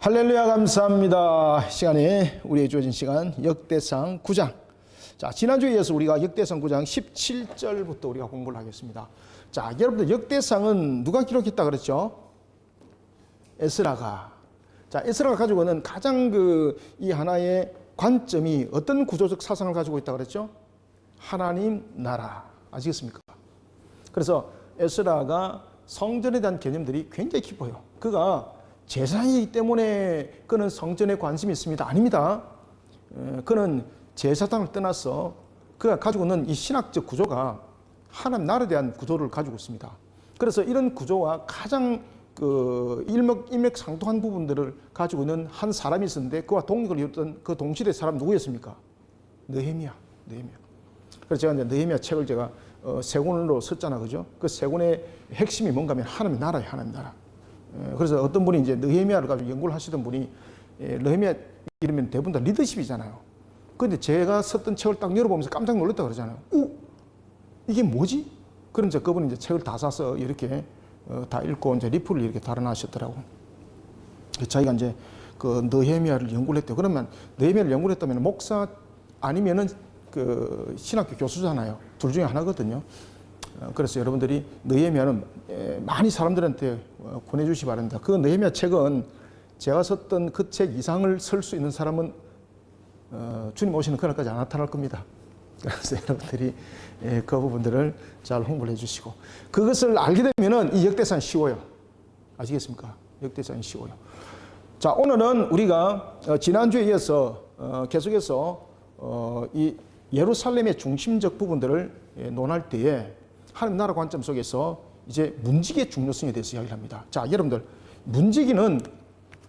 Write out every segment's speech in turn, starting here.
할렐루야, 감사합니다. 시간에 우리의 주어진 시간 역대상 9장. 자, 지난주에 이어서 우리가 역대상 9장 17절부터 우리가 공부를 하겠습니다. 자, 여러분들 역대상은 누가 기록했다 그랬죠? 에스라가. 자, 에스라가 가지고 있는 가장 이 하나의 관점이 어떤 구조적 사상을 가지고 있다 그랬죠? 하나님 나라. 아시겠습니까? 그래서 에스라가 성전에 대한 개념들이 굉장히 깊어요. 그가 제사장이기 때문에 그는 성전에 관심이 있습니다. 아닙니다. 그는 제사장을 떠나서 그가 가지고 있는 이 신학적 구조가 하나님 나라에 대한 구조를 가지고 있습니다. 그래서 이런 구조와 가장 일맥상통한 부분들을 가지고 있는 한 사람이 있었는데 그와 동력을 이뤘던 그 동시대 사람 누구였습니까? 느헤미야. 그래서 제가 이제 느헤미야 책을 제가 세 권으로 썼잖아, 그죠? 그 세 권의 핵심이 뭔가 하면 하나님 나라예요, 하나님 나라. 그래서 어떤 분이 이제 느헤미야를 가지고 연구를 하시던 분이 느헤미야 이러면 대부분 다 리더십이잖아요. 그런데 제가 썼던 책을 딱 열어보면서 깜짝 놀랐다 그러잖아요. 이게 뭐지? 그런 이제 그분이 이제 책을 다 사서 이렇게 다 읽고 이제 리플을 이렇게 달아나셨더라고. 자기가 이제 그 느헤미야를 연구를 했대요. 그러면 느헤미야를 연구를 했다면 목사 아니면은 그 신학교 교수잖아요. 둘 중에 하나거든요. 그래서 여러분들이 느헤미야는 많이 사람들한테 권해주시 바랍니다. 그 느헤미야 책은 제가 썼던 그 책 이상을 쓸 수 있는 사람은 주님 오시는 그날까지 안 나타날 겁니다. 그래서 여러분들이 그 부분들을 잘 홍보를 해주시고 그것을 알게 되면은 이 역대상 쉬워요. 아시겠습니까? 역대상이 쉬워요. 자, 오늘은 우리가 지난주에 이어서 계속해서 이 예루살렘의 중심적 부분들을 논할 때에 하나님 나라 관점 속에서 이제 문지기의 중요성에 대해서 이야기를 합니다. 자, 여러분들, 문지기는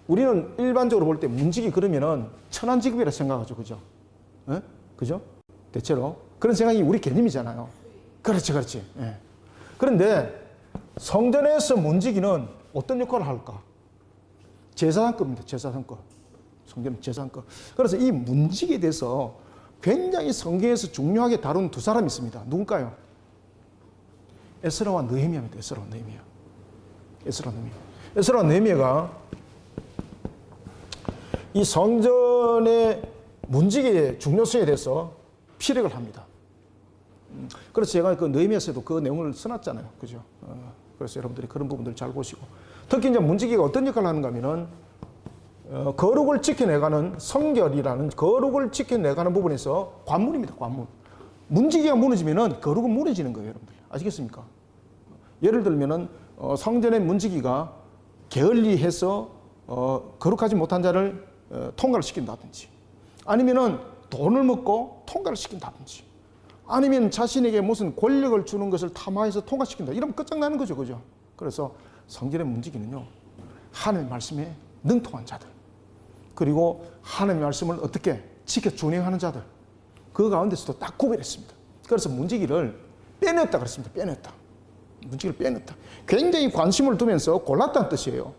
우리는 일반적으로 볼 때 문지기 그러면은 천한 직업이라 생각하죠. 그죠? 그죠? 대체로. 그런 생각이 우리 개념이잖아요. 그렇지. 예. 그런데 성전에서 문지기는 어떤 역할을 할까? 제사장급입니다. 제사장급. 성전은 제사장급. 그래서 이 문지기에 대해서 굉장히 성경에서 중요하게 다룬 두 사람이 있습니다. 누굴까요? 에스라와 느헤미야입니다. 에스라와 느헤미야가 이 성전의 문지기의 중요성에 대해서 피력을 합니다. 그래서 제가 그 느헤미야서에도 그 내용을 써놨잖아요. 그죠? 그래서 여러분들이 그런 부분들 잘 보시고 특히 이제 문지기가 어떤 역할을 하는가 하면은 거룩을 지켜내가는 성결이라는 거룩을 지켜내가는 부분에서 관문입니다. 관문. 문지기가 무너지면은 거룩은 무너지는 거예요, 여러분들. 아시겠습니까? 예를 들면은 성전의 문지기가 게을리해서 거룩하지 못한 자를 통과를 시킨다든지, 아니면은 돈을 먹고 통과를 시킨다든지, 아니면 자신에게 무슨 권력을 주는 것을 탐하해서 통과시킨다. 이러면 끝장나는 거죠, 그죠? 그래서 성전의 문지기는요, 하나님의 말씀에 능통한 자들, 그리고 하나님의 말씀을 어떻게 지켜 준행하는 자들, 그 가운데서도 딱 구별했습니다. 그래서 문지기를 빼냈다 그랬습니다. 문지기를 빼냈다. 굉장히 관심을 두면서 골랐다는 뜻이에요.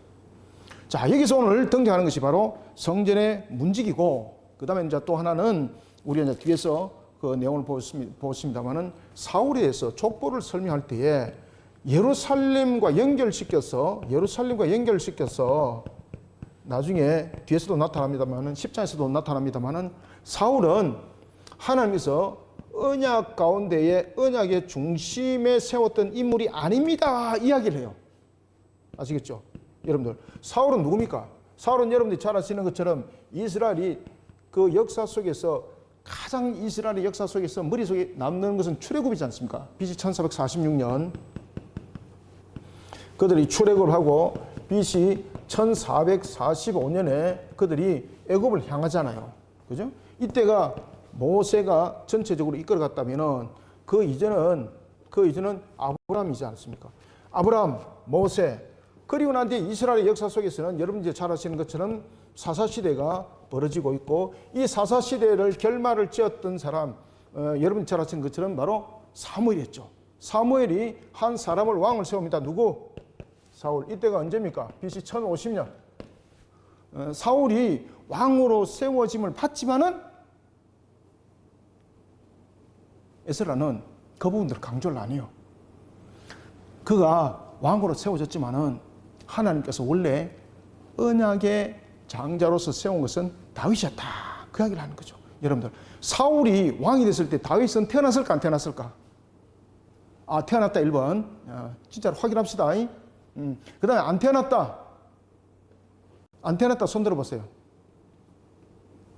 자, 여기서 오늘 등장하는 것이 바로 성전의 문지기고, 그 다음에 이제 또 하나는 우리가 이제 뒤에서 그 내용을 보십니다만은 사울에 대해서 족보를 설명할 때에 예루살렘과 연결시켜서 나중에 뒤에서도 나타납니다만은 10장에서도 나타납니다만은 사울은 하나님께서 언약 가운데에 언약의 중심에 세웠던 인물이 아닙니다. 이야기를 해요. 아시겠죠? 여러분들, 사울은 누굽니까? 사울은 여러분들이 잘 아시는 것처럼 이스라엘이 그 역사 속에서 가장 이스라엘의 역사 속에서 머릿속에 남는 것은 출애굽이지 않습니까? BC 1446년 그들이 출애굽을 하고 BC 1445년에 그들이 애굽을 향하잖아요. 그죠? 이때가 모세가 전체적으로 이끌어갔다면은 그 이전은 아브라함이지 않습니까? 아브라함, 모세, 그리고 난 뒤에 이스라엘의 역사 속에서는 여러분 이제 잘 아시는 것처럼 사사시대가 벌어지고 있고, 이 사사시대를 결말을 지었던 사람, 여러분 잘 아시는 것처럼 바로 사무엘이었죠. 사무엘이 한 사람을 왕을 세웁니다. 누구? 사울. 이때가 언제입니까? BC 1050년. 사울이 왕으로 세워짐을 받지만은 에스라는 그 부분들을 강조를 안 해요. 그가 왕으로 세워졌지만은 하나님께서 원래 언약의 장자로서 세운 것은 다윗이었다. 그 이야기를 하는 거죠. 여러분들, 사울이 왕이 됐을 때 다윗은 태어났을까 안 태어났을까? 아, 태어났다 1번. 진짜로 확인합시다. 그 다음에 안 태어났다. 안 태어났다 손 들어보세요.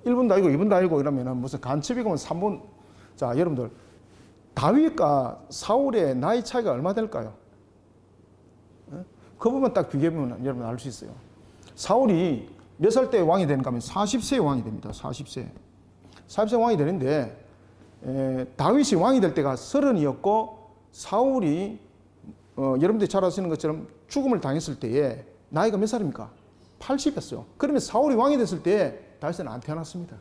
1번도 아니고 2번도 아니고 이러면 무슨 간첩이고 3번. 자, 여러분들, 다윗과 사울의 나이 차이가 얼마 될까요? 그 부분 딱 비교해보면 여러분 알 수 있어요. 사울이 몇 살 때 왕이 되는가 하면 40세에 왕이 됩니다. 40세. 40세 왕이 되는데 다윗이 왕이 될 때가 30이었고 사울이 여러분들이 잘 아시는 것처럼 죽음을 당했을 때에 나이가 몇 살입니까? 80이었어요. 그러면 사울이 왕이 됐을 때 다윗은 안 태어났습니다.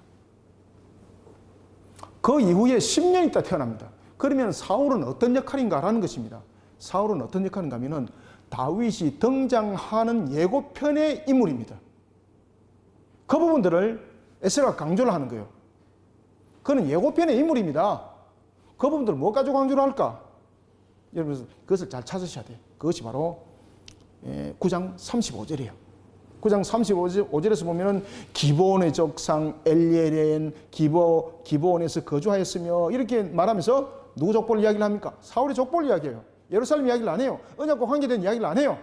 그 이후에 10년 있다 태어납니다. 그러면 사울은 어떤 역할인가라는 것입니다. 사울은 어떤 역할인가 하면은 다윗이 등장하는 예고편의 인물입니다. 그 부분들을 에스라가 강조를 하는 거예요. 그는 예고편의 인물입니다. 그 부분들을 뭐 가지고 강조를 할까? 여러분 그것을 잘 찾으셔야 돼요. 그것이 바로 9장 35절이에요. 9장 35절에서 보면은 기브온의 족상 엘리엘엔 기브온에서 거주하였으며 이렇게 말하면서 누구 족보를 이야기를 합니까? 사울의 족보를 이야기해요. 예루살렘 이야기를 안 해요. 언약과 관계된 이야기를 안 해요.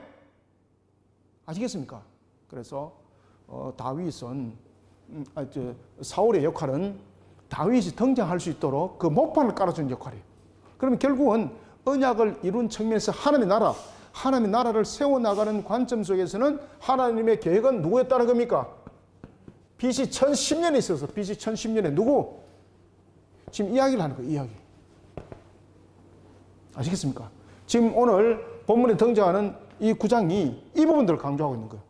아시겠습니까? 그래서 다윗은 사울의 역할은 다윗이 등장할 수 있도록 그 목판을 깔아주는 역할이에요. 그러면 결국은 언약을 이룬 측면에서 하나님의 나라를 세워나가는 관점 속에서는 하나님의 계획은 누구였다는 겁니까? BC 1010년에 있어서 BC 1010년에 누구? 지금 이야기를 하는 거예요. 이야기. 아시겠습니까? 지금 오늘 본문에 등장하는 이 9장이 이 부분들을 강조하고 있는 거예요.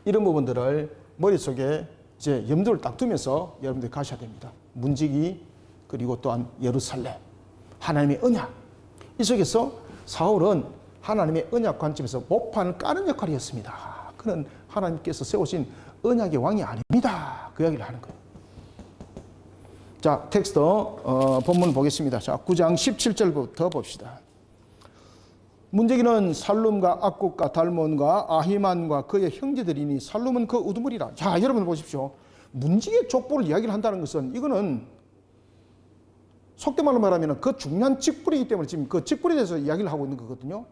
이런 부분들을 머릿속에 이제 염두를 딱 두면서 여러분들이 가셔야 됩니다. 문지기 그리고 또한 예루살렘 하나님의 언약 이 속에서 사울은 하나님의 언약 관점에서 목판을 까는 역할이었습니다. 그는 하나님께서 세우신 언약의 왕이 아닙니다. 그 이야기를 하는 거예요. 자, 텍스트 본문 보겠습니다. 자, 9장 17절부터 봅시다. 문지기는 살룸과 악국과 달몬과 아히만과 그의 형제들이니 살룸은 그 우두머리라. 자, 여러분 보십시오. 문지기의 족보를 이야기를 한다는 것은 이거는 속된 말로 말하면 그 중요한 직분이기 때문에 지금 그 직분에 대해서 이야기를 하고 있는 거거든요.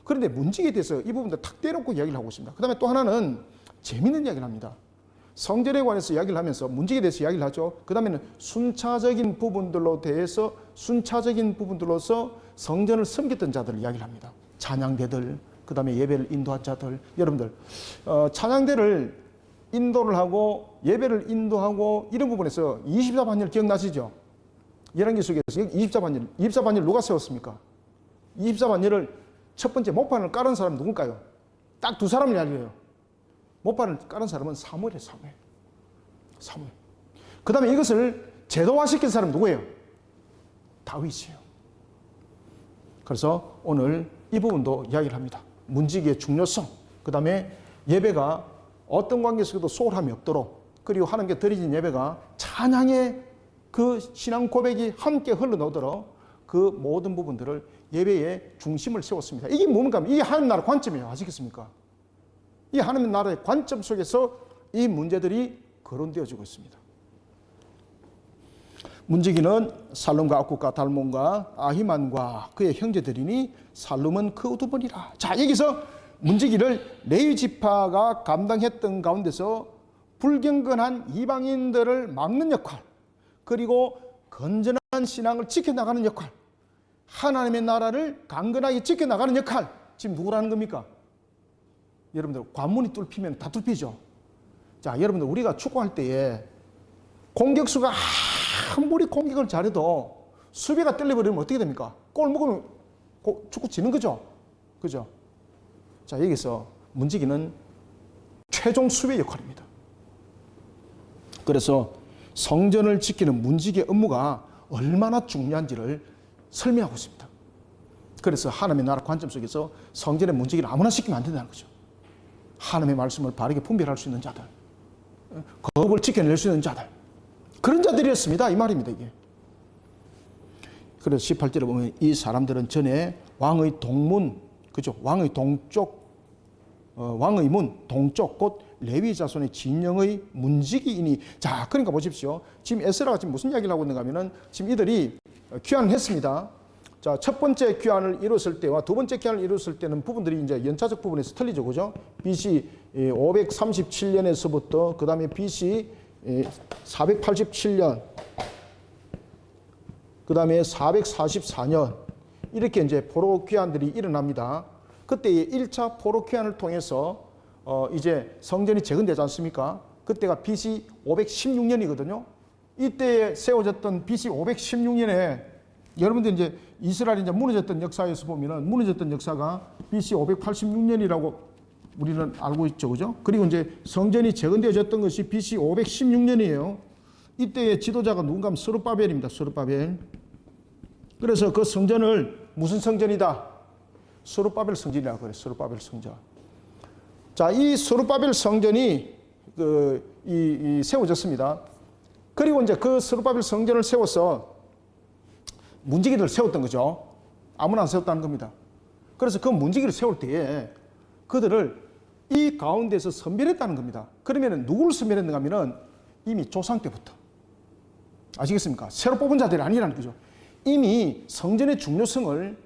그런데 문지기에 대해서 이 부분도 탁 떼놓고 이야기를 하고 있습니다. 그 다음에 또 하나는 재미있는 이야기를 합니다. 성전에 관해서 이야기를 하면서 문지기에 대해서 이야기를 하죠. 그 다음에는 순차적인 부분들로서 성전을 섬겼던 자들을 이야기를 합니다. 찬양대들, 그 다음에 예배를 인도한 자들. 여러분들 찬양대를 인도를 하고 예배를 인도하고 이런 부분에서 24반열 기억나시죠? 열왕기 속에서 24반열 누가 세웠습니까? 24반열을 첫 번째 목판을 깔은 사람은 누굴까요? 딱 두 사람을 이야기해요. 목판을 깔은 사람은 사무엘이에요. 사무엘. 그 다음에 이것을 제도화시킨 사람은 누구예요? 다윗이에요. 그래서 오늘 이 부분도 이야기를 합니다. 문지기의 중요성, 그 다음에 예배가 어떤 관계 속에도 소홀함이 없도록, 그리고 하나님께 드려진 예배가 찬양의 그 신앙 고백이 함께 흘러나오도록 그 모든 부분들을 예배의 중심을 세웠습니다. 이게 뭡니까? 이게 하나님 나라 관점이에요. 아시겠습니까? 이 하나님 나라의 관점 속에서 이 문제들이 거론되어지고 있습니다. 문지기는 살룸과 악국과 달몬과 아히만과 그의 형제들이니 살룸은 그 우두머리라. 자, 여기서 문지기를 레위 지파가 감당했던 가운데서 불경건한 이방인들을 막는 역할, 그리고 건전한 신앙을 지켜나가는 역할, 하나님의 나라를 강건하게 지켜나가는 역할, 지금 누구라는 겁니까? 여러분들 관문이 뚫히면 다 뚫히죠. 자, 여러분들 우리가 축구할 때에 공격수가 아무리 공격을 잘해도 수비가 떨려버리면 어떻게 됩니까? 골 먹으면 축구 지는 거죠. 그죠? 자, 여기서 문지기는 최종 수비의 역할입니다. 그래서 성전을 지키는 문지기의 업무가 얼마나 중요한지를 설명하고 있습니다. 그래서 하나님의 나라 관점 속에서 성전의 문지기를 아무나 시키면 안 된다는 거죠. 하나님의 말씀을 바르게 분별할 수 있는 자들, 거업을 지켜낼 수 있는 자들, 그런 자들이었습니다. 이 말입니다, 이게. 그래서 18절에 보면 이 사람들은 전에 왕의 동문, 그죠? 왕의 동쪽 왕의 문 동쪽 곧 레위 자손의 진영의 문지기이니. 자, 그러니까 보십시오. 지금 에스라가 지금 무슨 이야기를 하고 있는가 하면은 지금 이들이 귀환을 했습니다. 자, 첫 번째 귀환을 이뤘을 때와 두 번째 귀환을 이뤘을 때는 부분들이 이제 연차적 부분에서 틀리죠, 그죠? BC 537년에서부터 그 다음에 BC 487년, 그 다음에 444년 이렇게 이제 포로 귀환들이 일어납니다. 그때의 1차 포로 귀환을 통해서 이제 성전이 재건되지 않습니까? 그때가 BC 516년이거든요. 이때에 세워졌던 BC 516년에 여러분들 이제 이스라엘이 이제 무너졌던 역사에서 보면은 무너졌던 역사가 BC 586년이라고 우리는 알고 있죠, 그죠? 그리고 이제 성전이 재건되어졌던 것이 BC 516년이에요. 이때의 지도자가 누군가 하면 스룹바벨입니다. 스룹바벨. 그래서 그 성전을 무슨 성전이다? 스룹바벨 성전이라고 그래요. 스룹바벨 성전. 자, 이 스룹바벨 성전이 세워졌습니다. 그리고 이제 그 스룹바벨 성전을 세워서 문지기들을 세웠던 거죠. 아무나 안 세웠다는 겁니다. 그래서 그 문지기를 세울 때에 그들을 이 가운데서 선별했다는 겁니다. 그러면 누구를 선별했는가 하면은 이미 조상 때부터. 아시겠습니까? 새로 뽑은 자들이 아니라는 거죠. 이미 성전의 중요성을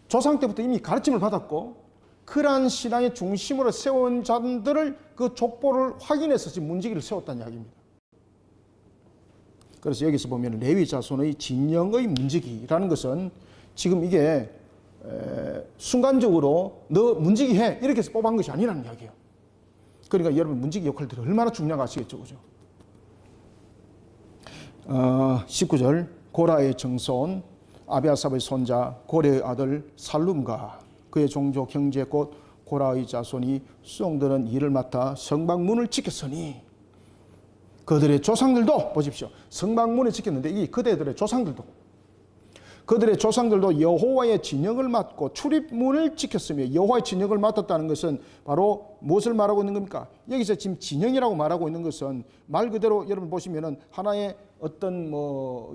조상 때부터 이미 가르침을 받았고 그러한 신앙의 중심으로 세운 자들을 그 족보를 확인해서 지금 문지기를 세웠다는 이야기입니다. 그래서 여기서 보면 레위 자손의 진영의 문지기라는 것은 지금 이게 순간적으로 너 문지기 해 이렇게 해서 뽑은 것이 아니라는 이야기예요. 그러니까 여러분 문지기 역할들이 얼마나 중요한가 아시겠죠, 그죠? 19절 고라의 정손 아비아삽의 손자 고레의 아들 살룸과 그의 종족 형제 곧 고라의 자손이 수종드는 일을 맡아 성막문을 지켰으니 그들의 조상들도 보십시오. 성막문을 지켰는데 이 그대들의 조상들도 여호와의 진영을 맡고 출입문을 지켰으며 여호와의 진영을 맡았다는 것은 바로 무엇을 말하고 있는 겁니까? 여기서 지금 진영이라고 말하고 있는 것은 말 그대로 여러분 보시면은 하나의 어떤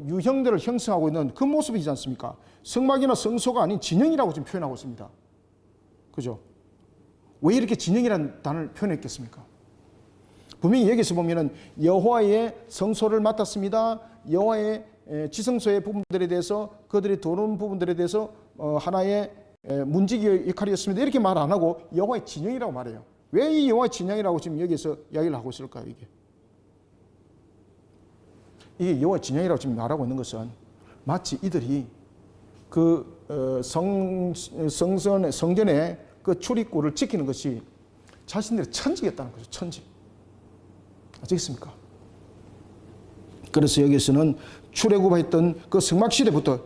유형들을 형성하고 있는 그 모습이지 않습니까? 성막이나 성소가 아닌 진영이라고 지금 표현하고 있습니다. 그죠? 왜 이렇게 진영이라는 단어를 표현했겠습니까? 분명히 여기서 보면은 여호와의 성소를 맡았습니다. 여호와의 지성소의 부분들에 대해서 그들이 도는 부분들에 대해서 하나의 문지기의 역할이었습니다. 이렇게 말 안 하고 여호와의 진영이라고 말해요. 왜 이 여호와의 진영이라고 지금 여기서 이야기를 하고 있을까요? 이게 여호와의 진영이라고 지금 말하고 있는 것은 마치 이들이 그 성전의 그 출입구를 지키는 것이 자신들의 천직이었다는 거죠. 천직. 아시겠습니까? 그래서 여기서는 출애굽했던 그 성막 시대부터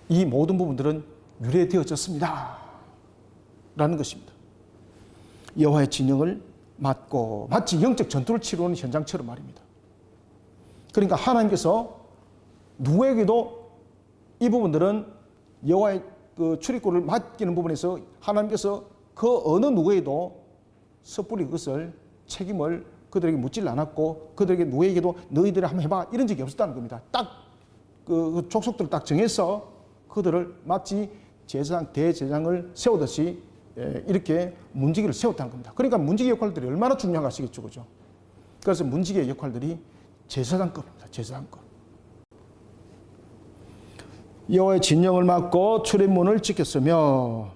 이 모든 부분들은 유래되어졌습니다. 라는 것입니다. 여호와의 진영을 맡고 마치 영적 전투를 치르는 현장처럼 말입니다. 그러니까 하나님께서 누구에게도 이 부분들은 여호와의 그 출입구를 맡기는 부분에서 하나님께서 그 어느 누구에도 섣불리 그것을 책임을 그들에게 묻질 않았고 그들에게 누구에게도 너희들이 한번 해봐 이런 적이 없었다는 겁니다. 딱 그 족속들을 딱 정해서 그들을 마치 제사장 대제사장을 세우듯이 이렇게 문지기를 세웠다는 겁니다. 그러니까 문지기 역할들이 얼마나 중요한가 아시겠죠, 그죠? 그래서 문지기의 역할들이 제사장급입니다. 제사장급. 여호와의 진영을 맡고 출입문을 지켰으며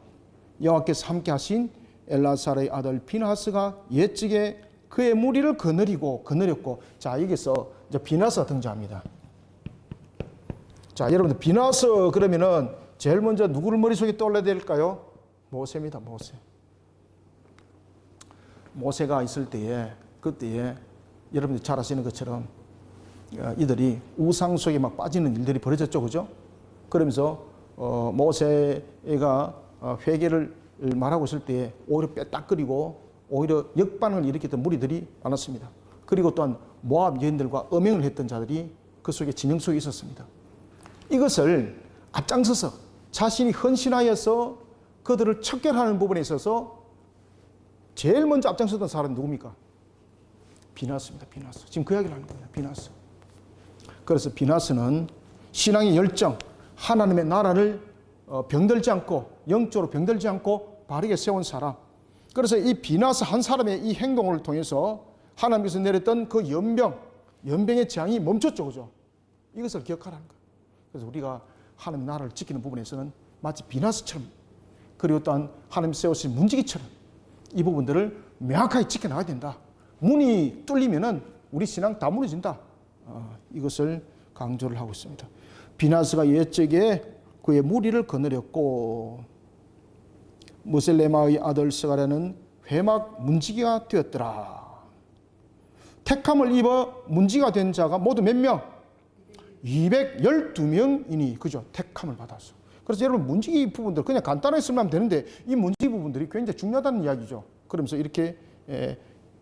여호와께서 함께 하신 엘라살의 아들 비나하스가 옛적에 그의 무리를 거느렸고 자 여기서 이제 비나스가 등장합니다. 자 여러분들 비나스 그러면은 제일 먼저 누구를 머릿속에 떠올려야 될까요? 모세입니다. 모세가 있을 때에 그때에 여러분들이 잘 아시는 것처럼 이들이 우상 속에 막 빠지는 일들이 벌어졌죠, 그죠? 그러면서 모세가 회개를 말하고 있을 때에 오히려 빼딱거리고 오히려 역반을 일으켰던 무리들이 많았습니다. 그리고 또한 모압 여인들과 음행을 했던 자들이 그 속에 진영 속에 있었습니다. 이것을 앞장서서 자신이 헌신하여서 그들을 척결하는 부분에 있어서 제일 먼저 앞장섰던 사람이 누굽니까? 비나스입니다. 비나스. 지금 그 이야기를 하는 거예요. 비나스. 그래서 비나스는 신앙의 열정, 하나님의 나라를 병들지 않고 영적으로 병들지 않고 바르게 세운 사람. 그래서 이 비나스 한 사람의 이 행동을 통해서 하나님께서 내렸던 그 연병의 재앙이 멈췄죠. 그죠? 이것을 기억하라는 거예요. 그래서 우리가 하나님 나라를 지키는 부분에서는 마치 비나스처럼, 그리고 또한 하나님 세우신 문지기처럼 이 부분들을 명확하게 지켜나가야 된다. 문이 뚫리면은 우리 신앙 다 무너진다. 이것을 강조를 하고 있습니다. 비나스가 옛적에 그의 무리를 거느렸고 무셀레마의 아들 스가랴는 회막 문지기가 되었더라. 택함을 입어 문지기가 된 자가 모두 몇 명? 212명이니 그죠? 택함을 받았어. 그래서 여러분 문지기 부분들 그냥 간단하게 쓰면 되는데 이 문지기 부분들이 굉장히 중요하다는 이야기죠. 그러면서 이렇게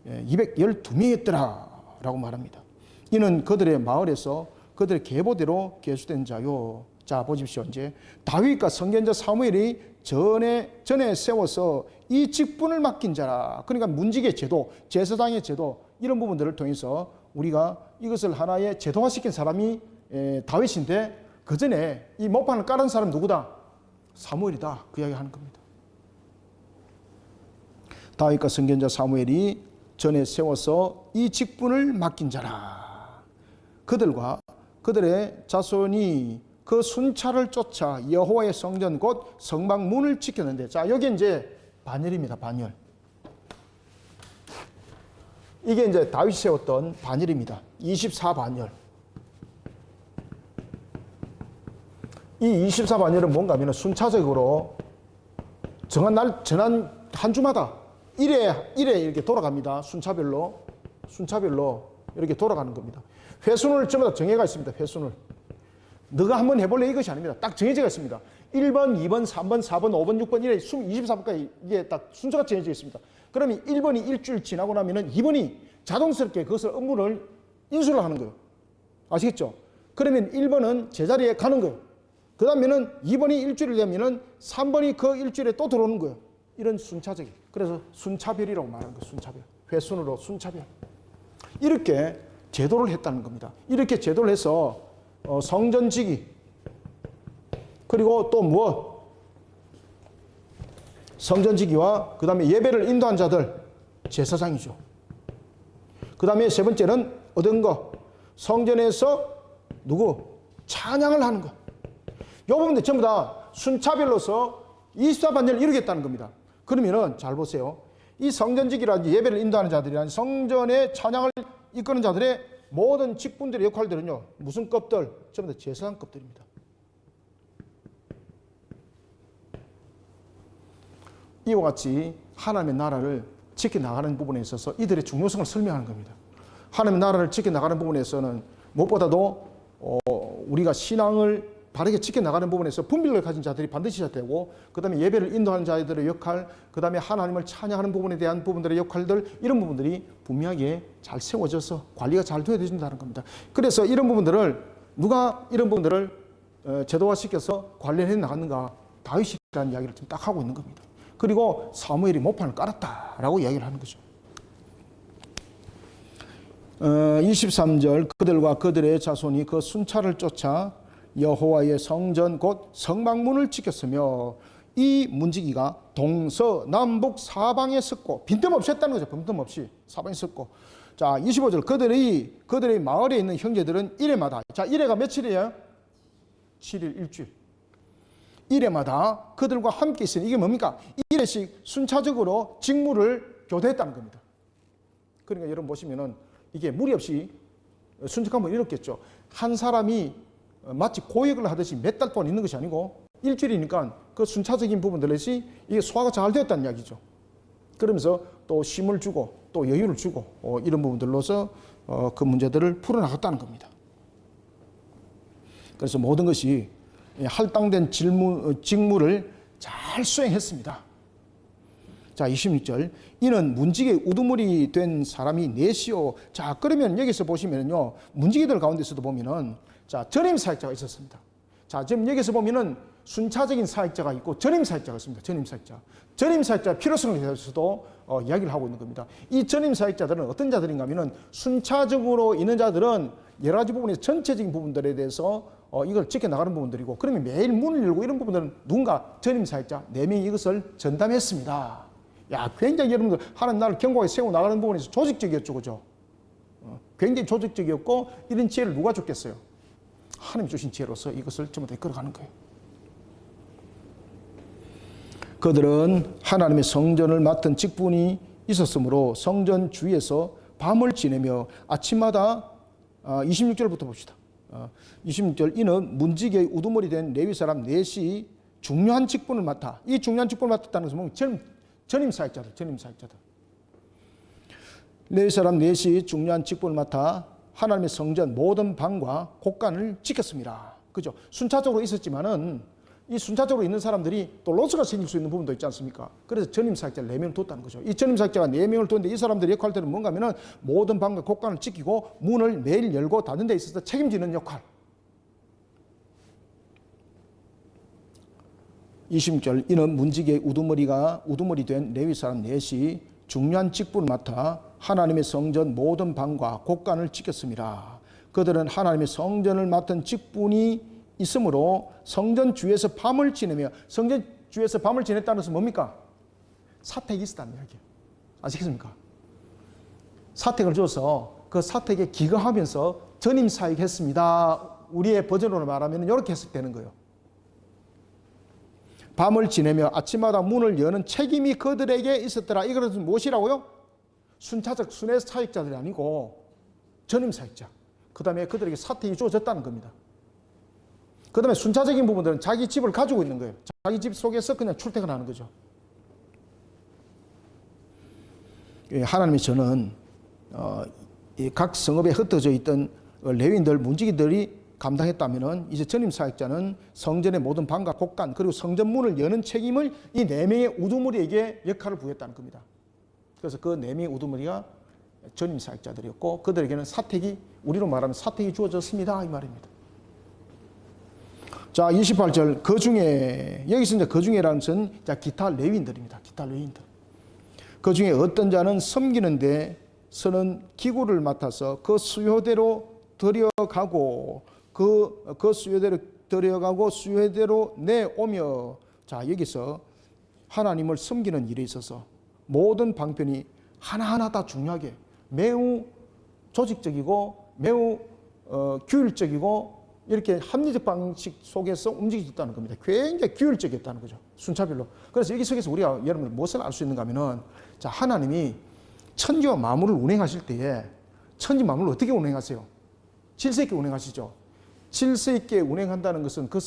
212명이었더라 라고 말합니다. 이는 그들의 마을에서 그들의 계보대로 계수된 자요. 자 보십시오. 이제 다윗과 선견자 사무엘이 전에 세워서 이 직분을 맡긴 자라. 그러니까 문지기의 제도, 제사장의 제도 이런 부분들을 통해서 우리가 이것을 하나의 제도화시킨 사람이 다윗인데 그 전에 이 목판을 깔은 사람이 누구다? 사무엘이다. 그 이야기 하는 겁니다. 다윗과 선견자 사무엘이 전에 세워서 이 직분을 맡긴 자라. 그들과 그들의 자손이 그 순찰을 쫓아 여호와의 성전 곧 성막문을 지켰는데, 자 여기 이제 반열입니다. 반열. 이게 이제 다윗이 세웠던 반열입니다. 24반열. 이 24반열은 뭔가 하면 순차적으로 정한 한 주마다 일에 이렇게 돌아갑니다. 순차별로 이렇게 돌아가는 겁니다. 회순을 전부 다 정해가 있습니다. 회순을. 너가 한번 해볼래? 이것이 아닙니다. 딱 정해져 있습니다. 1번, 2번, 3번, 4번, 5번, 6번 이래 24번까지 이게 딱 순서가 정해져 있습니다. 그러면 1번이 일주일 지나고 나면은 2번이 자동스럽게 그것을 업무를 인수를 하는 거예요. 아시겠죠? 그러면 1번은 제자리에 가는 거예요. 그 다음에는 2번이 일주일 되면은 3번이 그 일주일에 또 들어오는 거예요. 이런 순차적인. 그래서 순차별이라고 말하는 거예요. 순차별. 회순으로 순차별. 이렇게 제도를 했다는 겁니다. 이렇게 제도를 해서 성전지기 그리고 또 무엇? 성전지기와 그 다음에 예배를 인도한 자들 제사장이죠. 그 다음에 세 번째는 얻은 거 성전에서 누구? 찬양을 하는 거. 이 부분들 전부 다 순차별로서 24반열을 이루겠다는 겁니다. 그러면은 잘 보세요. 이 성전지기라든지 예배를 인도하는 자들이란 성전의 찬양을 이끄는 자들의 모든 직분들의 역할들은요. 무슨 급들? 전부 다 제사장급들입니다. 이와 같이 하나님의 나라를 지켜나가는 부분에 있어서 이들의 중요성을 설명하는 겁니다. 하나님의 나라를 지켜나가는 부분에서는 무엇보다도 우리가 신앙을 바르게 지켜나가는 부분에서 분별을 가진 자들이 반드시 있어야 되고, 그 다음에 예배를 인도하는 자들의 역할, 그 다음에 하나님을 찬양하는 부분에 대한 부분들의 역할들, 이런 부분들이 분명하게 잘 세워져서 관리가 잘 되어야 된다는 겁니다. 그래서 이런 부분들을 누가 이런 부분들을 제도화시켜서 관리해 나갔는가? 다윗이라는 이야기를 지금 딱 하고 있는 겁니다. 그리고 사무엘이 목판을 깔았다라고 이야기를 하는 거죠. 23절 그들과 그들의 자손이 그 순찰을 쫓아 여호와의 성전 곧 성막문을 지켰으며 이 문지기가 동서남북 사방에 섰고 빈틈없이 했다는 거죠. 빈틈없이 사방에 섰고. 자 25절 그들의 마을에 있는 형제들은 일해마다, 자 일해가 며칠이에요? 7일 일주일. 일해마다 그들과 함께 있으니 이게 뭡니까? 1회씩 순차적으로 직무를 교대했다는 겁니다. 그러니까 여러분 보시면은 이게 무리 없이 순직하면 이렇겠죠. 한 사람이 마치 고역을 하듯이 몇 달 동안 있는 것이 아니고 일주일이니까 그 순차적인 부분들이 이게 소화가 잘 되었다는 이야기죠. 그러면서 또 쉼을 주고 또 여유를 주고 이런 부분들로서 그 문제들을 풀어나갔다는 겁니다. 그래서 모든 것이 할당된 직무를 잘 수행했습니다. 자 26절 이는 문지기의 우두머리 된 사람이 넷이요. 자 그러면 여기서 보시면요 문지기들 가운데서도 보면은 자 전임 사역자가 있었습니다. 자 지금 여기서 보면은 순차적인 사역자가 있고 전임 사역자가 있습니다. 전임 사역자 필요성에 대해서도 이야기를 하고 있는 겁니다. 이 전임 사역자들은 어떤 자들인가 하면은 순차적으로 있는 자들은 여러 가지 부분에서 전체적인 부분들에 대해서 이걸 지켜나가는 부분들이고, 그러면 매일 문을 열고 이런 부분들은 누군가 전임 사역자 4명이 이것을 전담했습니다. 야, 굉장히 여러분들 하나님 나를 견고하게 세워 나가는 부분에서 조직적이었죠, 그죠? 굉장히 조직적이었고 이런 지혜를 누가 줬겠어요? 하나님 주신 지혜로서 이것을 전부 다 이끌어가는 거예요. 그들은 하나님의 성전을 맡은 직분이 있었으므로 성전 주위에서 밤을 지내며 아침마다 26절부터 봅시다. 26절 이는 문지기의 우두머리 된 레위 사람 넷이 중요한 직분을 맡아. 이 중요한 직분을 맡았다는 것은 뭐냐면 전임 사역자들. 레위 사람 넷이 중요한 직분을 맡아 하나님의 성전 모든 방과 곳간을 지켰습니다. 그죠? 순차적으로 있었지만은 이 순차적으로 있는 사람들이 또 로스가 생길 수 있는 부분도 있지 않습니까? 그래서 전임 사역자를 4명을 뒀다는 거죠. 이 전임 사역자가 4명을 뒀는데 이 사람들의 역할들은 뭔가 하면은 모든 방과 곳간을 지키고 문을 매일 열고 닫는 데 있어서 책임지는 역할. 26절 이는 문지기의 우두머리 된 레위 사람 넷이 중요한 직분을 맡아 하나님의 성전 모든 방과 곳간을 지켰습니다. 그들은 하나님의 성전을 맡은 직분이 있으므로 성전 주에서 밤을 지내며, 성전 주에서 밤을 지냈다는 것은 뭡니까? 사택이 있었다는 이야기예요. 아시겠습니까? 사택을 줘서 그 사택에 기거하면서 전임 사역했습니다. 우리의 버전으로 말하면 이렇게 해서 되는 거예요. 밤을 지내며 아침마다 문을 여는 책임이 그들에게 있었더라. 이것은 무엇이라고요? 순차적 순회 사역자들이 아니고 전임 사역자. 그 다음에 그들에게 사택이 주어졌다는 겁니다. 그 다음에 순차적인 부분들은 자기 집을 가지고 있는 거예요. 자기 집 속에서 그냥 출퇴근하는 거죠. 하나님이 저는 각 성읍에 흩어져 있던 레위인들, 문지기들이 감당했다면은 이제 전임 사역자는 성전의 모든 방과 곳간 그리고 성전 문을 여는 책임을 이 4명의 우두머리에게 역할을 부여했다는 겁니다. 그래서 그 4명의 우두머리가 전임 사역자들이었고 그들에게는 사택이, 우리로 말하면 사택이 주어졌습니다 이 말입니다. 자, 28절 그 중에, 여기서 이제 그 중에라는 것은 기타 레위인들입니다. 기타 레위인들. 그 중에 어떤 자는 섬기는 데 서는 기구를 맡아서 그 수요대로 들여가고 그 수요대로 들여가고 수요대로 내오며, 자, 여기서 하나님을 섬기는 일에 있어서 모든 방편이 하나하나 다 중요하게 매우 조직적이고 매우 규율적이고 이렇게 합리적 방식 속에서 움직여졌다는 겁니다. 굉장히 규율적이었다는 거죠. 순차별로. 그래서 여기 속에서 우리가 여러분들 무엇을 알 수 있는가 하면은, 자, 하나님이 천지와 만물을 운행하실 때에 천지 만물을 어떻게 운행하세요? 질서 있게 운행하시죠. 질서 있게 운행한다는 것은 그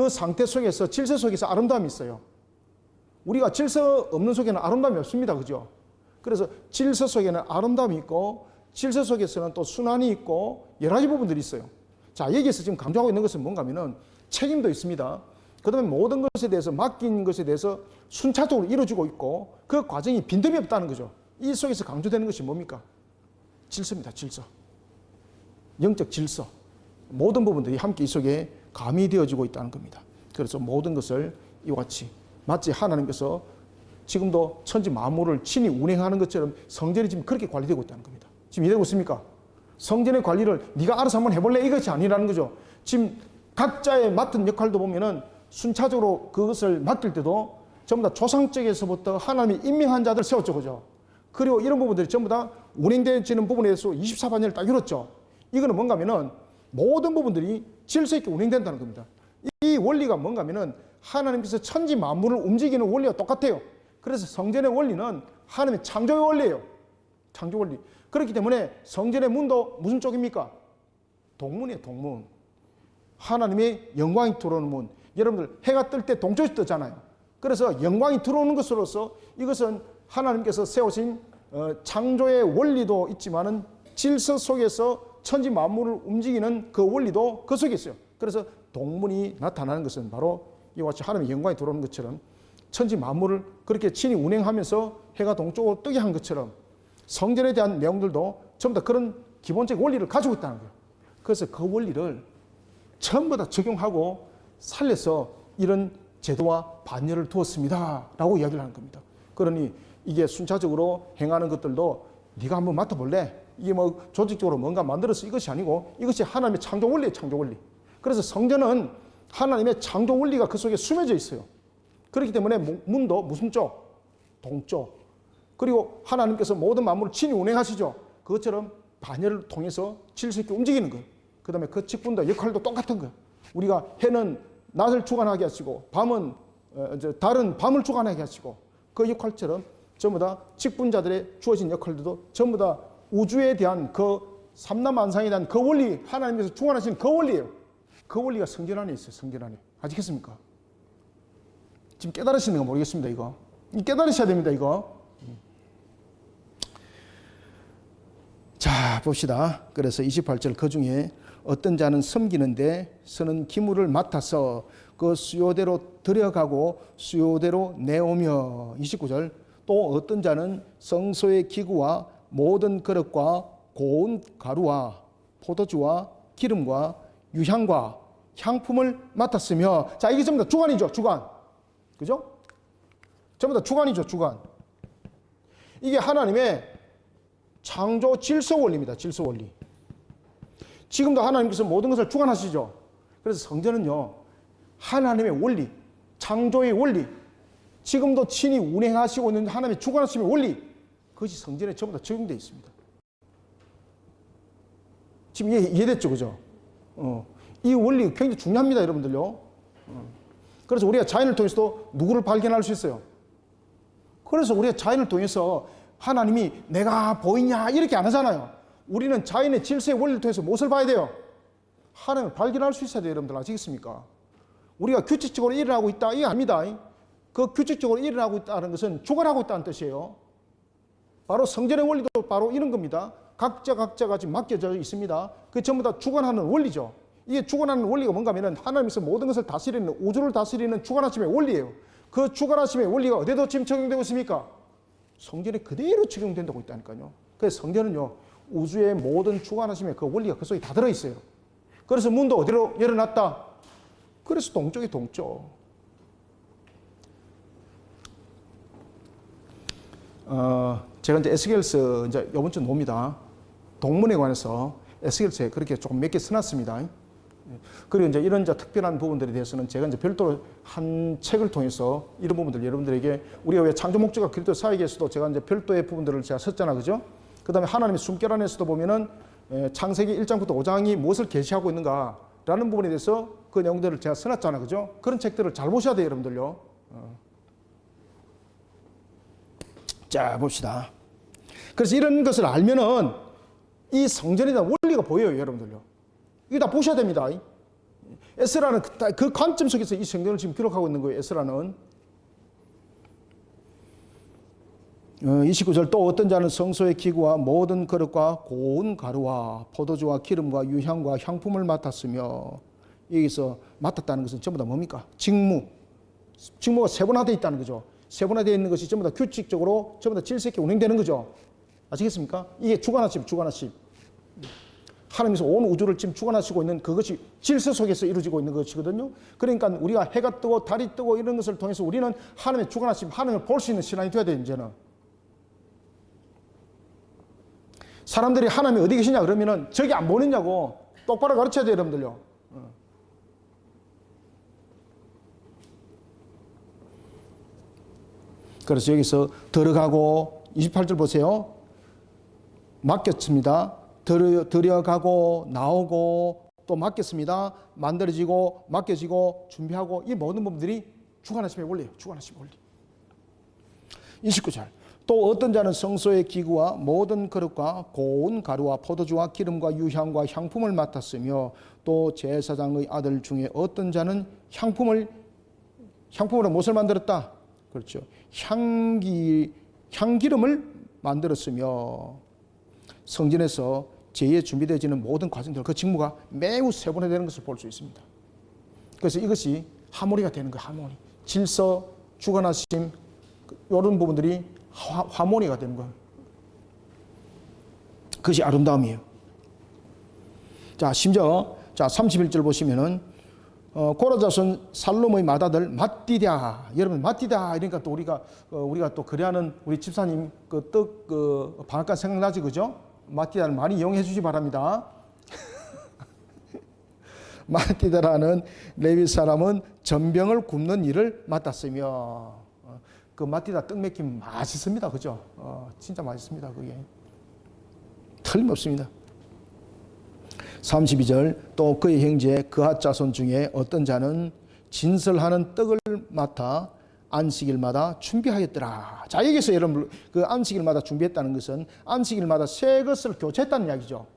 상태 속에서, 질서 속에서 아름다움이 있어요. 우리가 질서 없는 속에는 아름다움이 없습니다. 그죠? 그래서 질서 속에는 아름다움이 있고 질서 속에서는 또 순환이 있고 여러 가지 부분들이 있어요. 자, 여기에서 지금 강조하고 있는 것은 뭔가 하면은 책임도 있습니다. 그 다음에 모든 것에 대해서 맡긴 것에 대해서 순차적으로 이루어지고 있고 그 과정이 빈틈이 없다는 거죠. 이 속에서 강조되는 것이 뭡니까? 질서입니다. 질서. 영적 질서. 모든 부분들이 함께 이 속에 가미되어지고 있다는 겁니다. 그래서 모든 것을 이와 같이 마치 하나님께서 지금도 천지 만물을 친히 운행하는 것처럼 성전이 지금 그렇게 관리되고 있다는 겁니다. 지금 이해되고 있습니까? 성전의 관리를 네가 알아서 한번 해볼래? 이것이 아니라는 거죠. 지금 각자의 맡은 역할도 보면은 순차적으로 그것을 맡길 때도 전부 다 조상적에서부터 하나님이 임명한 자들 세웠죠. 그죠? 그리고 이런 부분들이 전부 다 운행되어지는 부분에서 24반열을 딱 이뤘죠. 이거는 뭔가 하면은 모든 부분들이 질서 있게 운행된다는 겁니다. 이 원리가 뭔가 하면은 하나님께서 천지 만물을 움직이는 원리와 똑같아요. 그래서 성전의 원리는 하나님의 창조의 원리예요. 창조 원리. 그렇기 때문에 성전의 문도 무슨 쪽입니까? 동문이에요. 동문. 하나님의 영광이 들어오는 문. 여러분들 해가 뜰 때 동쪽이 뜨잖아요. 그래서 영광이 들어오는 것으로서 이것은 하나님께서 세우신 창조의 원리도 있지만은 질서 속에서 천지 만물을 움직이는 그 원리도 그 속에 있어요. 그래서 동문이 나타나는 것은 바로 이와 같이 하나님의 영광이 들어오는 것처럼 천지 만물을 그렇게 친히 운행하면서 해가 동쪽으로 뜨게 한 것처럼 성전에 대한 내용들도 전부 다 그런 기본적 원리를 가지고 있다는 거예요. 그래서 그 원리를 전부 다 적용하고 살려서 이런 제도와 반열을 두었습니다 라고 이야기를 하는 겁니다. 그러니 이게 순차적으로 행하는 것들도 네가 한번 맡아볼래? 이게 뭐 조직적으로 뭔가 만들어서 이것이 아니고 이것이 하나님의 창조 원리예요. 창조 원리. 그래서 성전은 하나님의 창조 원리가 그 속에 숨겨져 있어요. 그렇기 때문에 문도 무슨 쪽? 동조. 그리고 하나님께서 모든 만물을 친히 운행하시죠. 그것처럼 반열을 통해서 질서 있게 움직이는 거예요. 그 다음에 그 직분도 역할도 똑같은 거예요. 우리가 해는 낮을 주관하게 하시고 밤은 달은 밤을 주관하게 하시고 그 역할처럼 전부 다 직분자들의 주어진 역할들도 전부 다 우주에 대한 그 삼라만상에 대한 그 원리, 하나님께서 주관하신 그 원리예요. 그 원리가 성전 안에 있어요. 성전 안에. 아시겠습니까? 지금 깨달으시는 거 모르겠습니다. 이거 깨달으셔야 됩니다. 이거. 자, 봅시다. 그래서 28절 그 중에 어떤 자는 섬기는데 서는 기물을 맡아서 그 수요대로 들여가고 수요대로 내오며. 29절 또 어떤 자는 성소의 기구와 모든 그릇과 고운 가루와 포도주와 기름과 유향과 향품을 맡았으며. 자, 이게 전부 다 주관이죠. 주관. 그죠? 전부 다 주관이죠. 주관. 이게 하나님의 창조 질서 원리입니다. 질서 원리. 지금도 하나님께서 모든 것을 주관하시죠. 그래서 성전은요, 하나님의 원리, 창조의 원리, 지금도 친히 운행하시고 있는 하나님의 주관하심의 원리, 그것이 성전에 전부 다 적용되어 있습니다. 지금 이해됐죠? 그죠? 이 원리 굉장히 중요합니다, 여러분들요. 그래서 우리가 자연을 통해서도 누구를 발견할 수 있어요. 그래서 우리가 자연을 통해서 하나님이 내가 보이냐 이렇게 안 하잖아요. 우리는 자연의 질서의 원리를 통해서 무엇을 봐야 돼요? 하나님을 발견할 수 있어야 돼요. 여러분들 아시겠습니까? 우리가 규칙적으로 일어나고 있다 이게 아닙니다. 그 규칙적으로 일어나고 있다는 것은 주관하고 있다는 뜻이에요. 바로 성전의 원리도 바로 이런 겁니다. 각자가 지금 맡겨져 있습니다. 그게 전부 다 주관하는 원리죠. 이게 주관하는 원리가 뭔가 하면 하나님께서 모든 것을 다스리는, 우주를 다스리는 주관하심의 원리예요. 그 주관하심의 원리가 어디에도 지금 적용되고 있습니까? 성전에 그대로 적용된다고 있다니까요. 그래서 성전은요, 우주의 모든 주관하심의 그 원리가 그 속에 다 들어있어요. 그래서 문도 어디로 열어놨다? 그래서 동쪽이 동쪽. 제가 이제 에스겔서 이제 이번 주 놉니다. 동문에 관해서 에스겔서에 그렇게 조금 몇 개 써놨습니다. 그리고 이제 이런 이제 특별한 부분들에 대해서는 제가 이제 별도로 한 책을 통해서 이런 부분들 여러분들에게 우리가 왜 창조 목적과 그리스도 사이에서도 제가 이제 별도의 부분들을 제가 썼잖아, 그죠? 그 다음에 하나님의 숨결 안에서도 보면은 창세기 1장부터 5장이 무엇을 계시하고 있는가라는 부분에 대해서 그 내용들을 제가 써놨잖아, 그죠? 그런 책들을 잘 보셔야 돼요, 여러분들요. 자, 봅시다. 그래서 이런 것을 알면은 이 성전에 대한 원리가 보여요, 여러분들요. 이거 다 보셔야 됩니다. 에스라는 그 관점 속에서 이 성경을 지금 기록하고 있는 거예요. 에스라는 29절 또 어떤 자는 성소의 기구와 모든 그릇과 고운 가루와 포도주와 기름과 유향과 향품을 맡았으며. 여기서 맡았다는 것은 전부 다 뭡니까? 직무가 세분화되어 있다는 거죠. 세분화되어 있는 것이 전부 다 규칙적으로 전부 다 질서 있게 운행되는 거죠. 아시겠습니까? 이게 주관하심. 하나님께서 온 우주를 지금 주관하시고 있는 그것이 질서 속에서 이루어지고 있는 것이거든요. 그러니까 우리가 해가 뜨고 달이 뜨고 이런 것을 통해서 우리는 하나님의 주관하심, 하나님을 볼 수 있는 신앙이 되어야 돼요, 이제는. 사람들이 하나님이 어디 계시냐 그러면은 저기 안 보이냐고 똑바로 가르쳐야 돼요, 여러분들요. 그래서 여기서 들어가고 28절 보세요. 맡겼습니다. 들여가고 나오고 또 맡겼습니다. 만들어지고 맡겨지고 준비하고 이 모든 부분들이 주관하심의 원리예요. 주관하심의 원리. 29절 또 어떤 자는 성소의 기구와 모든 그릇과 고운 가루와 포도주와 기름과 유향과 향품을 맡았으며 또 제사장의 아들 중에 어떤 자는 향품으로 무엇을 만들었다? 그렇죠. 향기름을 만들었으며. 성전에서 제에 준비되어지는 모든 과정들, 그 직무가 매우 세분화되는 것을 볼 수 있습니다. 그래서 이것이 하모니가 되는 거예요. 하모니. 질서, 주관하심, 이런 부분들이 하모니가 되는 거예요. 그것이 아름다움이에요. 자, 심지어 31절 보시면은 고라 자손 살롬의 맏아들 맏디다. 여러분 맏디다 이러니까 또 우리가 또 그래하는 우리 집사님 그 방앗간 생각나지, 그죠? 맏디다를 많이 이용해 주시기 바랍니다. 맏디다라는 레위 사람은 전병을 굽는 일을 맡았으며 그 마티다 떡 맥힘 맛있습니다. 그죠? 진짜 맛있습니다. 그게. 틀림없습니다. 32절 또 그의 형제 그핫 자손 중에 어떤 자는 진설하는 떡을 맡아 안식일마다 준비하였더라. 자, 여기서 여러분 그 안식일마다 준비했다는 것은 안식일마다 새 것을 교체했다는 이야기죠.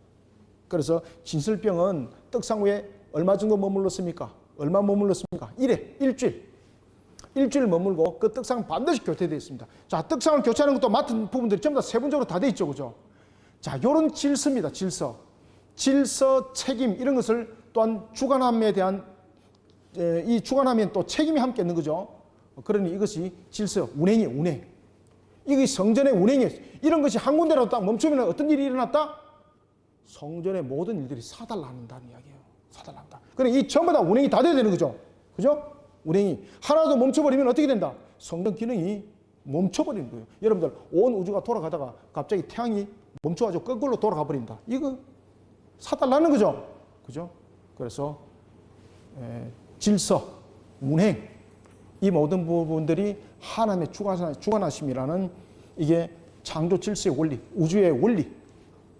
그래서 진설병은 떡상후에 얼마 정도 머물렀습니까? 얼마 머물렀습니까? 일주일 머물고 그 떡상 반드시 교체되어 있습니다. 자, 떡상을 교체하는 것도 맡은 부분들이 전부 다 세분적으로 다 돼 있죠. 그죠? 자, 요런 질서입니다. 질서, 책임 이런 것을 또한 주관함에 대한 이 주관함엔 또 책임이 함께 있는 거죠. 그러니 이것이 질서, 운행. 이게 성전의 운행이에요. 이런 것이 한 군데라도 딱 멈추면 어떤 일이 일어났다? 성전의 모든 일들이 사달난다는 이야기예요. 사달난다. 그러니 이 전부 다 운행이 다 돼야 되는 거죠. 그죠? 운행이. 하나도 멈춰버리면 어떻게 된다? 성전 기능이 멈춰버리는 거예요. 여러분들 온 우주가 돌아가다가 갑자기 태양이 멈춰가지고 거꾸로 돌아가 버린다. 이거 사달라는 거죠. 그죠? 그래서 질서, 운행 이 모든 부분들이 하나님의 주관하심이라는 이게 창조 질서의 원리, 우주의 원리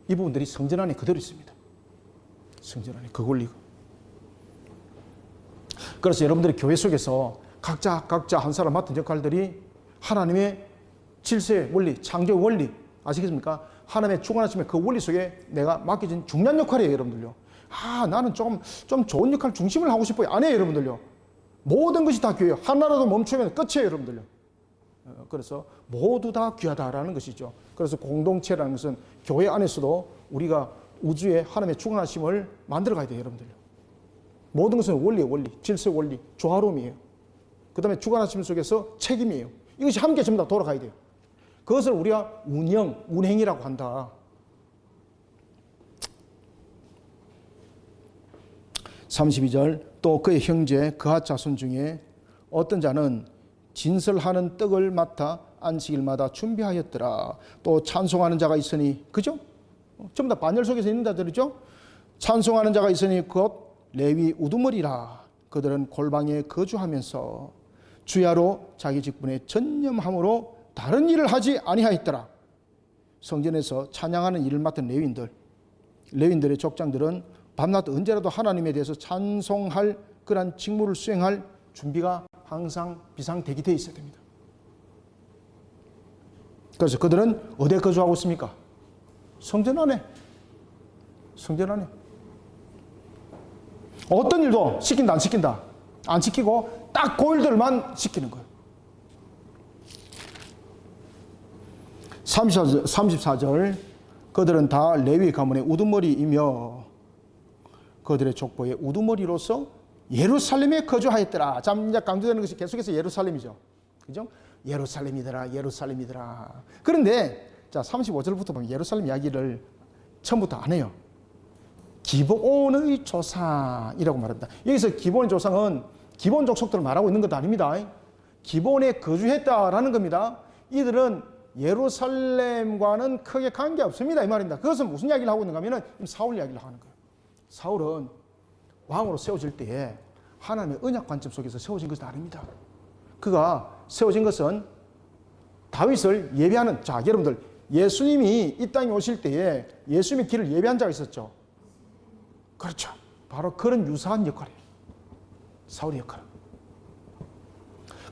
이 부분들이 성전 안에 그대로 있습니다. 성전 안에 그 원리가. 그래서 여러분들이 교회 속에서 각자 한 사람 맡은 역할들이 하나님의 질서의 원리, 창조의 원리 아시겠습니까? 하나님의 주관하심의 그 원리 속에 내가 맡겨진 중요한 역할이에요, 여러분들요. 나는 좀 좋은 역할 중심을 하고 싶어요. 안 해요, 여러분들요. 모든 것이 다 귀해요. 하나라도 멈추면 끝이에요, 여러분들요. 그래서 모두 다 귀하다라는 것이죠. 그래서 공동체라는 것은 교회 안에서도 우리가 우주에 하나님의 주관하심을 만들어 가야 돼요, 여러분들요. 모든 것은 원리예요, 원리. 질서의 원리, 조화로움이에요. 그 다음에 주관하심 속에서 책임이에요. 이것이 함께 전부 다 돌아가야 돼요. 그것을 우리가 운행이라고 한다. 32절 또 그의 형제 그핫 자손 중에 어떤 자는 진설하는 떡을 맡아 안식일마다 준비하였더라. 또 찬송하는 자가 있으니 그죠? 전부 다 반열 속에서 있는 자들이죠. 찬송하는 자가 있으니 곧 레위 우두머리라. 그들은 골방에 거주하면서 주야로 자기 직분에 전념함으로 다른 일을 하지 아니하였더라. 성전에서 찬양하는 일을 맡은 레위인들의 족장들은 밤낮 언제라도 하나님에 대해서 찬송할 그러한 직무를 수행할 준비가 항상 비상대기되어 있어야 됩니다. 그래서 그들은 어디에 거주하고 있습니까? 성전 안에. 성전 안에. 어떤 일도 시킨다 안 시킨다? 안 시키고 딱 그 일들만 시키는 거예요. 34절 그들은 다 레위 가문의 우두머리이며 그들의 족보의 우두머리로서 예루살렘에 거주하였더라. 참 이제 강조되는 것이 계속해서 예루살렘이죠. 그죠? 예루살렘이더라. 그런데 자 35절부터 보면 예루살렘 이야기를 처음부터 안 해요. 기본의 조상이라고 말합니다. 여기서 기본의 조상은 기본 족속들을 말하고 있는 것도 아닙니다. 기본에 거주했다라는 겁니다. 이들은 예루살렘과는 크게 관계없습니다. 이 말입니다. 그것은 무슨 이야기를 하고 있는가 하면 사울 이야기를 하는 거예요. 사울은 왕으로 세워질 때에 하나님의 언약 관점 속에서 세워진 것은 아닙니다. 그가 세워진 것은 다윗을 예배하는, 자 여러분들 예수님이 이 땅에 오실 때에 예수님의 길을 예배한 자가 있었죠. 그렇죠. 바로 그런 유사한 역할이에요. 사울의 역할은.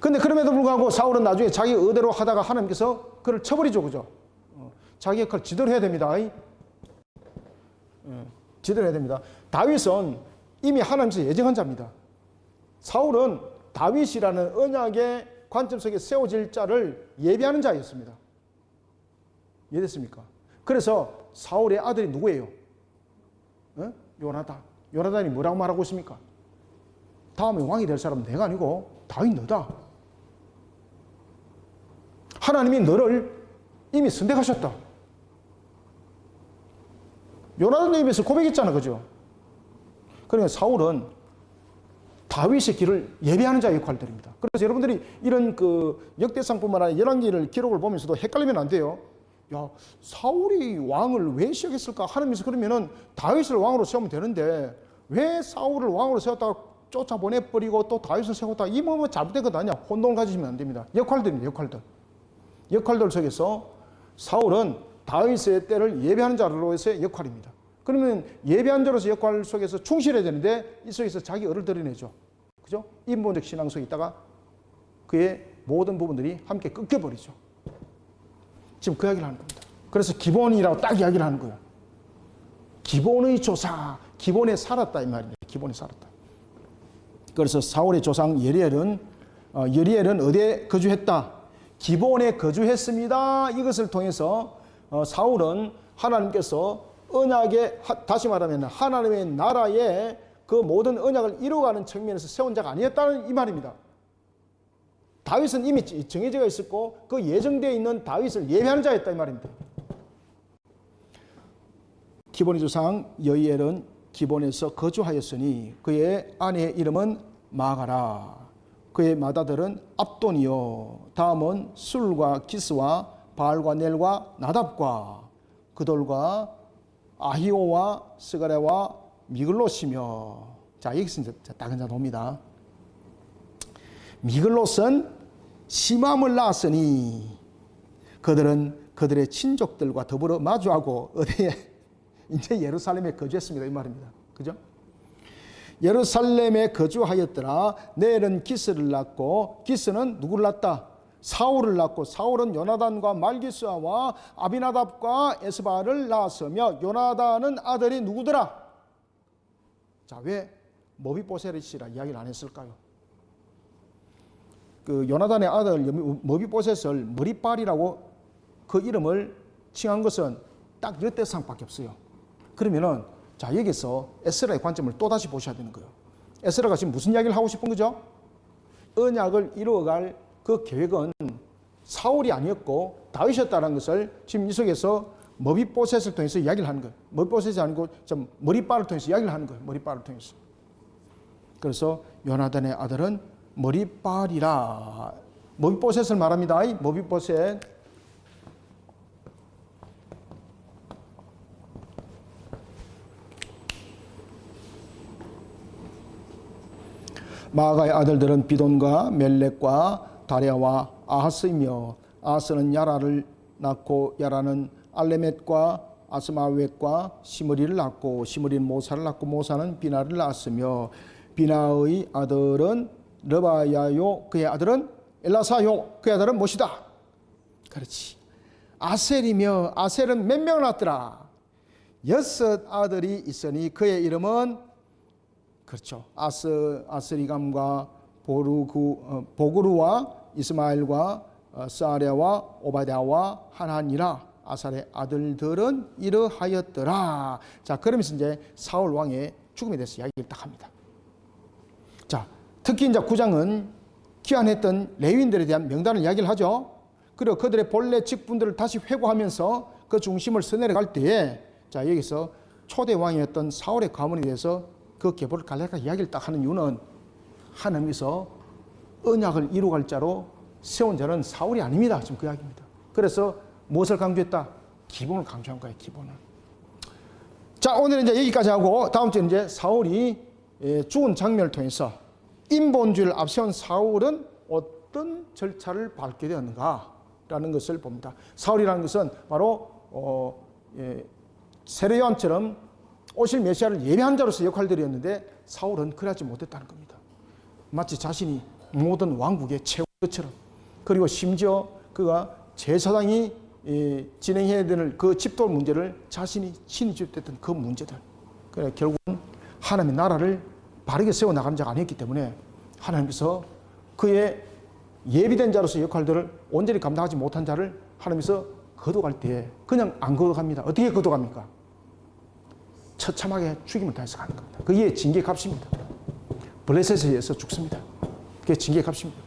근데 그럼에도 불구하고 사울은 나중에 자기 의대로 하다가 하나님께서 그를 쳐버리죠. 그죠? 자기 역할을 지도를 해야 됩니다. 지도를 해야 됩니다. 다윗은 이미 하나님께서 예정한 자입니다. 사울은 다윗이라는 언약의 관점 속에 세워질 자를 예비하는 자였습니다. 이해됐습니까? 그래서 사울의 아들이 누구예요? 요나단. 요나단이 뭐라고 말하고 있습니까? 다음에 왕이 될 사람은 내가 아니고 다윗 너다. 하나님이 너를 이미 선택하셨다. 요나단의 입에서 고백했잖아. 그죠? 그러니까 사울은 다윗의 길을 예배하는 자의 역할들입니다. 그래서 여러분들이 이런 그 역대상뿐만 아니라 열왕기를 기록을 보면서도 헷갈리면 안 돼요. 야, 사울이 왕을 왜 시작했을까? 하나님께서 그러면은 다윗을 왕으로 세우면 되는데 왜 사울을 왕으로 세웠다가 쫓아보내버리고 또 다윗을 세웠다. 이 뭐 잘못된 것 아니야. 혼동을 가지시면 안 됩니다. 역할들입니다. 역할들 속에서 사울은 다윗의 때를 예배하는 자로서의 역할입니다. 그러면 예배하는 자로서 역할 속에서 충실해야 되는데 이 속에서 자기 의를 드러내죠. 그죠? 인본적 신앙 속에 있다가 그의 모든 부분들이 함께 끊겨버리죠. 지금 그 이야기를 하는 겁니다. 그래서 기본이라고 딱 이야기를 하는 거예요. 기본의 조상, 기본에 살았다 이 말입니다. 기본에 살았다. 그래서 사울의 조상 여리엘은 어디에 거주했다? 기본에 거주했습니다. 이것을 통해서 사울은 하나님께서 언약의, 다시 말하면 하나님의 나라에 그 모든 언약을 이루어가는 측면에서 세운 자가 아니었다는 이 말입니다. 다윗은 이미 정해져 있었고 그 예정되어 있는 다윗을 예배하는 자였다 이 말입니다. 기본의 조상 여리엘은 기본에서 거주하였으니 그의 아내의 이름은 마가라. 그의 맏아들은 압돈이요. 다음은 술과 기스와 바알과 넬과 나답과 그돌과 아히오와 스가랴와 미글롯이며. 자, 여기서 이제 딱 이제 봅니다. 미글롯은 시맘을 낳았으니 그들은 그들의 친족들과 더불어 마주하고 어디에 이제 예루살렘에 거주했습니다 이 말입니다. 그죠? 예루살렘에 거주하였더라. 넬은 기스를 낳고 기스는 누구를 낳았다? 사울을 낳고 사울은 요나단과 말기스와 아비나답과 에스바를 낳았으며 요나단은 아들이 누구더라? 자, 왜 머비보셋이라 이야기를 안 했을까요? 그 요나단의 아들 머비보셋을 머리빨이라고 그 이름을 칭한 것은 딱 이 뜻상밖에 없어요. 그러면은 자, 여기서 에스라의 관점을 또다시 보셔야 되는 거예요. 에스라가 지금 무슨 이야기를 하고 싶은 거죠? 언약을 이루어갈 그 계획은 사울이 아니었고 다윗이었다는 것을 지금 이 속에서 머비보셋을 통해서 이야기를 하는 거예요. 머비보셋이 아니고 좀 머리빨을 통해서 이야기를 하는 거예요. 머리빨을 통해서. 그래서 요나단의 아들은 머리빨이라. 머비보셋을 말합니다. 머비보셋. 마가의 아들들은 비돈과 멜렉과 다레아와 아하스이며 아하스는 야라를 낳고 야라는 알레멧과 아스마웻과 시므리를 낳고 시므리는 모사를 낳고 모사는 비나를 낳았으며 비나의 아들은 르바야요 그의 아들은 엘라사요 그의 아들은 못이다. 그렇지. 아셀이며 아셀은 몇 명을 낳았더라? 6 아들이 있으니 그의 이름은 그렇죠. 아스리감과 보그루와 이스마엘과 사랴와 오바댜와 하나니라. 아살의 아들들은 이러하였더라. 자, 그러면서 이제 사울 왕의 죽음에 대해서 이야기를 딱 합니다. 자, 특히 이제 9장은 귀환했던 레위인들에 대한 명단을 이야기를 하죠. 그리고 그들의 본래 직분들을 다시 회고하면서 그 중심을 서내려 갈 때에 자, 여기서 초대 왕이었던 사울의 가문에 대해서 그 계보를 간략하게 이야기를 딱 하는 이유는 하나님께서 언약을 이루어갈 자로 세운 자는 사울이 아닙니다. 지금 그 이야기입니다. 그래서 무엇을 강조했다? 기본을 강조한 거예요. 기본을. 자, 오늘은 이제 여기까지 하고 다음 주에 이제 사울이 죽은 장면을 통해서 인본주의를 앞세운 사울은 어떤 절차를 밟게 되었는가라는 것을 봅니다. 사울이라는 것은 바로 세례요한처럼 오실 메시아를 예배한 자로서 역할들이었는데 사울은 그러지 못했다는 겁니다. 마치 자신이 모든 왕국의 최고처럼 그리고 심지어 그가 제사장이 진행해야 되는 그 집돌 문제를 자신이 친히 집도했던 그 문제들. 그래 결국은 하나님의 나라를 바르게 세워나가는 자가 아니었기 때문에 하나님께서 그의 예비된 자로서 역할들을 온전히 감당하지 못한 자를 하나님께서 거둬갈 때 그냥 안 거둬갑니다. 어떻게 거둬갑니까? 처참하게 죽임을 당해서 가는 겁니다. 그게 징계의 값입니다. 블레셋에 의해서 죽습니다. 그게 징계의 값입니다.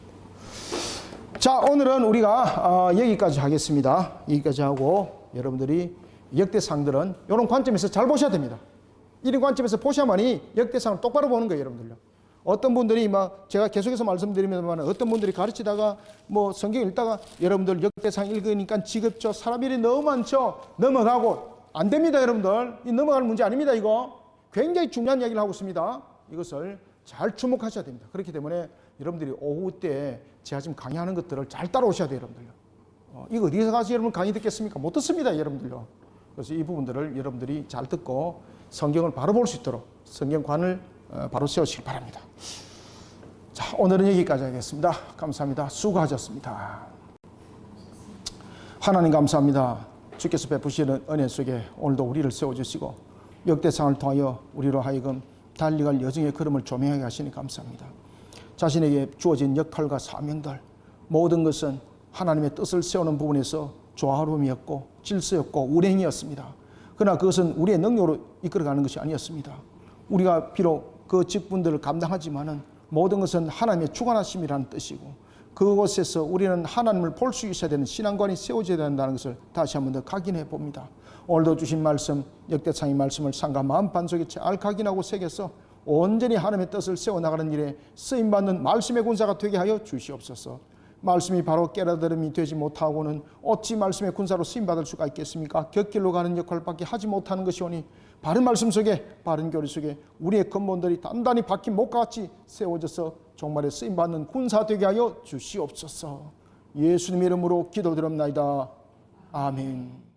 자, 오늘은 우리가 여기까지 하겠습니다. 여기까지 하고 여러분들이 역대상들은 이런 관점에서 잘 보셔야 됩니다. 이런 관점에서 보셔야만이 역대상을 똑바로 보는 거예요, 여러분들요. 어떤 분들이 막 제가 계속해서 말씀드리면 어떤 분들이 가르치다가 뭐 성경 읽다가 여러분들 역대상 읽으니까 지겹죠. 사람 일이 너무 많죠. 넘어가고 안 됩니다, 여러분들. 이 넘어갈 문제 아닙니다, 이거. 굉장히 중요한 이야기를 하고 있습니다. 이것을 잘 주목하셔야 됩니다. 그렇기 때문에 여러분들이 오후 때 제가 지금 강의하는 것들을 잘 따라오셔야 돼요, 여러분들요. 이거 어디서 가서 여러분 강의 듣겠습니까? 못 듣습니다, 여러분들요. 그래서 이 부분들을 여러분들이 잘 듣고 성경을 바로 볼 수 있도록 성경관을 바로 세우시기 바랍니다. 자, 오늘은 여기까지 하겠습니다. 감사합니다. 수고하셨습니다. 하나님 감사합니다. 주께서 베푸시는 은혜 속에 오늘도 우리를 세워주시고 역대상을 통하여 우리로 하여금 달려갈 여정의 걸음을 조명하게 하시니 감사합니다. 자신에게 주어진 역할과 사명들 모든 것은 하나님의 뜻을 세우는 부분에서 조화로움이었고 질서였고 운행이었습니다. 그러나 그것은 우리의 능력으로 이끌어가는 것이 아니었습니다. 우리가 비록 그 직분들을 감당하지만은 모든 것은 하나님의 주관하심이라는 뜻이고 그곳에서 우리는 하나님을 볼 수 있어야 되는 신앙관이 세워져야 된다는 것을 다시 한 번 더 각인해 봅니다. 오늘도 주신 말씀, 역대상의 말씀을 상과 마음 반석에 잘 각인하고 새겨서 온전히 하나님의 뜻을 세워나가는 일에 쓰임받는 말씀의 군사가 되게 하여 주시옵소서. 말씀이 바로 깨달음이 되지 못하고는 어찌 말씀의 군사로 쓰임받을 수가 있겠습니까? 곁길로 가는 역할밖에 하지 못하는 것이오니 바른 말씀 속에 바른 교리 속에 우리의 근본들이 단단히 박힌 목과 같이 세워져서 종말에 쓰임받는 군사 되게 하여 주시옵소서. 예수님의 이름으로 기도드립나이다. 아멘.